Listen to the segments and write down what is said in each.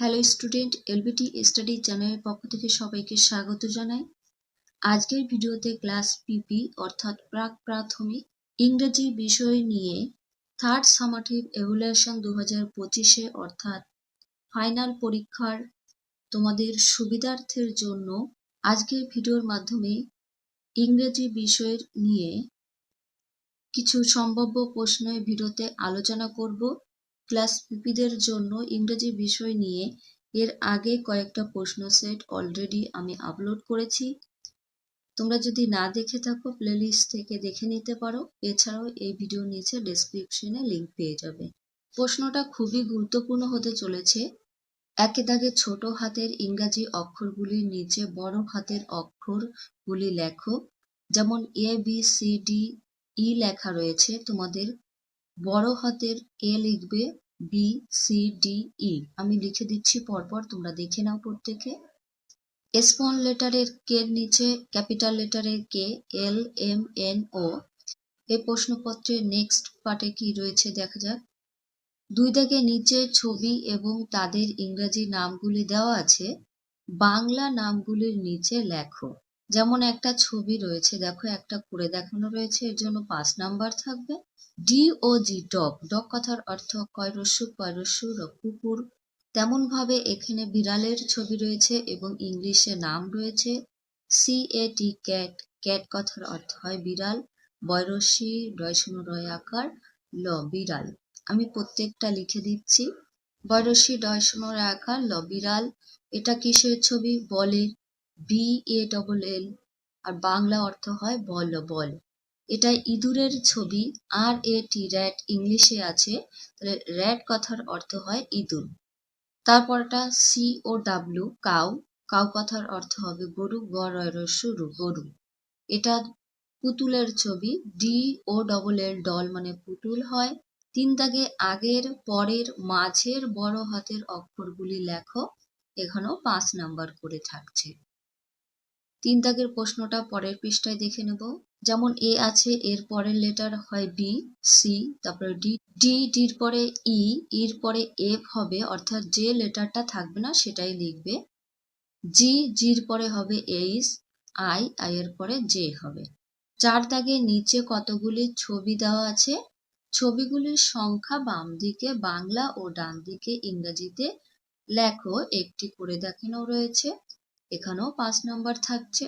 Hello student, LBT study চ্যানেলের পক্ষ থেকে সবাইকে স্বাগত জানাই। আজকের ভিডিওতে ক্লাস পিপি অর্থাৎ প্রাক প্রাথমিক ইংরেজি বিষয় নিয়ে থার্ড সামাটিভ এভালুয়েশন 2025 অর্থাৎ ফাইনাল পরীক্ষার তোমাদের সুবিধার্থের জন্য আজকের ভিডিওর মাধ্যমে ইংরেজি বিষয়ের নিয়ে কিছু সম্ভাব্য প্রশ্নের ভিডিওতে আলোচনা করব। ক্লাস পিপিদের জন্য ইংরেজি বিষয় নিয়ে এর আগে কয়েকটা প্রশ্ন সেট অলরেডি আমি আপলোড করেছি। তোমরা যদি না দেখে থাকো প্লেলিস্ট থেকে দেখে নিতে পারো। এছাড়াও এই ভিডিও নিচে ডেসক্রিপশনে লিংক পেয়ে যাবে। প্রশ্নটা খুবই গুরুত্বপূর্ণ হতে চলেছে। একে দাগে ছোট হাতের ইংরাজি অক্ষরগুলির নিচে বড় হাতের অক্ষরগুলি লেখো। যেমন A B C D E লেখা রয়েছে, তোমাদের বড় হাতের এ লিখবে, বি সি ডি ই। আমি লিখে দিচ্ছি পরপর, তোমরা দেখে নাও প্রত্যেকে। স্মল লেটারের কে নিচে ক্যাপিটাল লেটারের কে, এল এম এন ও। এই প্রশ্নপত্রের নেক্সট পার্টে কি রয়েছে দেখা যাক। দুই দাগে নিচে ছবি এবং তাদের ইংরেজি নামগুলি দেওয়া আছে, বাংলা নামগুলির নিচে লেখো। যেমন একটা ছবি রয়েছে, দেখো একটা করে দেখানো রয়েছে, এর জন্য 5 নাম্বার থাকবে। ডি ও জি ডগ, ডগ কথার অর্থ কয়রস্যু পয়রস্যু কুকুর। তেমন ভাবে এখানে বিড়ালের ছবি রয়েছে এবং ইংলিশে নাম রয়েছে। সি এ টি ক্যাট, ক্যাট কথার অর্থ হয় বিড়াল, বয়রস্যি ডয়শূন্য রয় আকার ল বিড়াল। আমি প্রত্যেকটা লিখে দিচ্ছি। বয়রস্যি ডয়শূন্য রয় আকার ল বিড়াল। এটা কিসের ছবি? বলের, বি এ ডবল এল, আর বাংলা অর্থ হয় বল বল। এটা ইঁদুরের ছবি, আর এ টি র্যাট ইংলিশে আছে, তাহলে র্যাট কথার অর্থ হয় ইঁদুর। তারপরটা C O W cow, cow কথার অর্থ হবে গরু, গরু গরু। এটা পুতুলের ছবি, D O double L doll মানে পুতুল হয়। 3 দাগে আগের পরের মাঝের বড় হাতের অক্ষরগুলি লেখো। এখানেও 5 নাম্বার করে থাকছে। 3 দাগের প্রশ্নটা পরের পৃষ্ঠায় দেখে নেব। যেমন এ আছে, এর পরের লেটার হয় বি, সি, তারপরে ডি, ডির পরে ই, এর পরে এফ হবে, অর্থাৎ যে লেটারটা থাকবে না সেটাই লিখবে। জির পরে হবে এইচ, আই এর পরে জে হবে। 4 দাগে নিচে কতগুলি ছবি দেওয়া আছে, ছবিগুলির সংখ্যা বাম দিকে বাংলা ও ডান দিকে ইংরেজিতে লেখো। একটি করে দেখানো রয়েছে, এখানেও 5 নাম্বার থাকছে।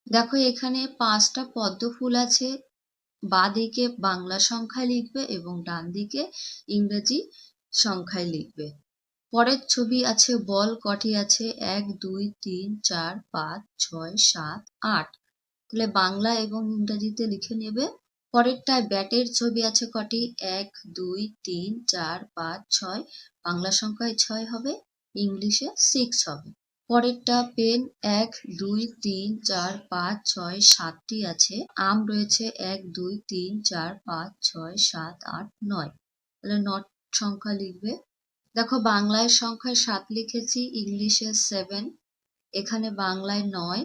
দেখো এখানে 5টা পদ্ম ফুল আছে, বাঁ দিকে বাংলা সংখ্যায় লিখবে এবং ডান দিকে ইংরেজি সংখ্যায় লিখবে। পরের ছবি আছে বল, কটি আছে? 1 2 3 4 5 6 7 8, তাহলে বাংলা এবং ইংরেজিতে লিখে নেবে। পরেরটায় ব্যাটের ছবি আছে কটি? 1 2 3 4 5 6, বাংলা সংখ্যায় 6 হবে, ইংলিশে 6 হবে। পরেরটা পেন, 1 2 3 4 5 6 7টি আছে। আম রয়েছে 1 2 3 4 5 6 7 8 9, তাহলে 9 সংখ্যা লিখবে। দেখো বাংলায় সংখ্যায় 7 লিখেছি, ইংলিশে 7, এখানে বাংলায় 9,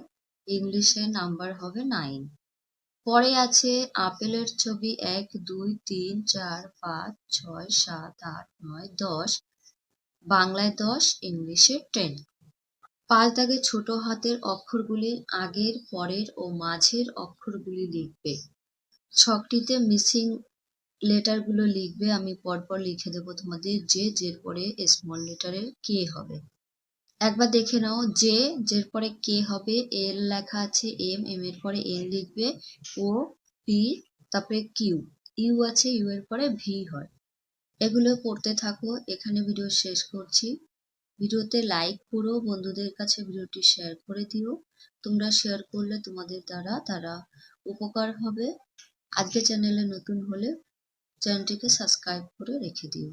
ইংলিশে নাম্বার হবে 9। পরে আছে আপেলের ছবি 1 2 3 4 5 6 7 8 9 10, বাংলায় 10, ইংলিশে 10। 5 দাগে ছোট হাতের অক্ষরগুলির আগের পরের ও মাঝের অক্ষরগুলি লিখবে। ছকটিতে মিসিং লেটারগুলো লিখবে, আমি পরপর লিখে দেবো তোমাদের। জের পরে স্মল লেটারের কে হবে। একবার দেখে নাও, জের পরে কে হবে, এল লেখা আছে, এম এর পরে এন লিখবে, ও পি, তারপরে কিউ, ইউ আছে, ইউ এর পরে ভি হয়। এগুলো পড়তে থাকো। এখানে ভিডিও শেষ করছি। ভিডিওতে লাইক করো, বন্ধুদের কাছে ভিডিওটি শেয়ার করে দিও। তোমরা শেয়ার করলে তোমাদের দ্বারা তারা উপকার হবে। আজকে চ্যানেলে নতুন হলে চ্যানেলটিকে সাবস্ক্রাইব করে রেখে দিও।